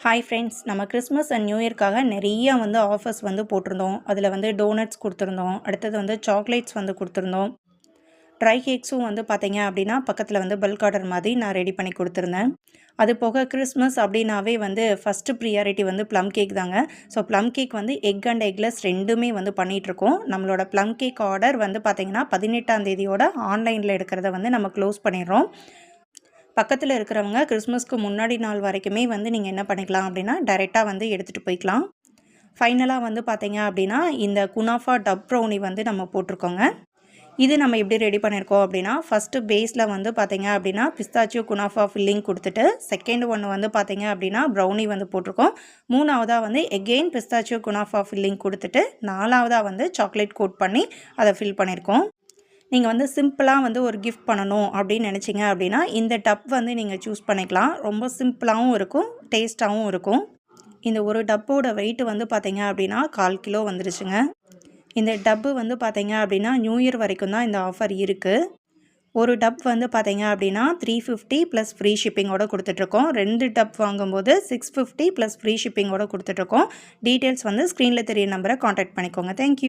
Hi friends, நம்ம Christmas and new இயர்க்காக நிறைய offers போட்டிருந்தோம். அதில் டோனட்ஸ் கொடுத்துருந்தோம். அடுத்தது சாக்லேட்ஸ் கொடுத்துருந்தோம். ட்ரை கேக்ஸும் பார்த்தீங்க அப்படின்னா பக்கத்தில் பல்க் ஆர்டர் மாதிரி நான் ரெடி பண்ணி கொடுத்துருந்தேன். அது போக கிறிஸ்மஸ் அப்படின்னாவே ஃபஸ்ட்டு ப்ரியாரிட்டி ப்ளம் கேக் தாங்க. So plum cake egg and eggless ரெண்டுமே பண்ணிகிட்ருக்கோம். நம்மளோட ப்ளம் கேக் ஆர்டர் பார்த்தீங்கன்னா 18ஆம் தேதியோட ஆன்லைனில் எடுக்கிறத நம்ம க்ளோஸ் பண்ணிடுறோம். பக்கத்தில் இருக்கிறவங்க கிறிஸ்மஸ்க்கு முன்னாடி நாள் வரைக்குமே நீங்கள் என்ன பண்ணிக்கலாம் அப்படின்னா டைரெக்டாக எடுத்துகிட்டு போய்க்கலாம். ஃபைனலாக பார்த்தீங்க அப்படின்னா இந்த குனாஃபா டப் ப்ரௌனி நம்ம போட்டிருக்கோங்க. இது நம்ம எப்படி ரெடி பண்ணியிருக்கோம் அப்படின்னா ஃபஸ்ட்டு பேஸில் பார்த்தீங்க அப்படின்னா பிஸ்தாச்சியோ குனாஃபா ஃபில்லிங் கொடுத்துட்டு செகண்ட் ஒன்று பார்த்தீங்க அப்படின்னா ப்ரௌனி போட்டிருக்கோம். மூணாவதாக எகெயின் பிஸ்தாச்சியோ குனாஃபா ஃபில்லிங் கொடுத்துட்டு நாலாவதாக சாக்லேட் கோட் பண்ணி அதை ஃபில் பண்ணியிருக்கோம். நீங்கள் சிம்பிளாக ஒரு கிஃப்ட் பண்ணணும் அப்படின்னு நினச்சிங்க அப்படின்னா இந்த டப் நீங்கள் சூஸ் பண்ணிக்கலாம். ரொம்ப சிம்பிளாகவும் இருக்கும், டேஸ்ட்டாகவும் இருக்கும். இந்த ஒரு டப்போட வெயிட்டு பார்த்தீங்க அப்படின்னா 1/4 கிலோ வந்துருச்சுங்க. இந்த டப்பு பார்த்தீங்க அப்படின்னா நியூ இயர் வரைக்கும் தான் இந்த ஆஃபர் இருக்குது. ஒரு டப் பார்த்தீங்க அப்படின்னா 350 ப்ளஸ் ஃப்ரீ ஷிப்பிங்கோடு கொடுத்துட்ருக்கோம். 2 டப் வாங்கும்போது 650 ப்ளஸ் ஃப்ரீ ஷிப்பிங்கோடு கொடுத்துட்ருக்கோம். டீட்டெயில்ஸ் ஸ்க்ரீனில் தெரிய நம்பரை காண்டாக்ட் பண்ணிக்கோங்க. தேங்க்யூ.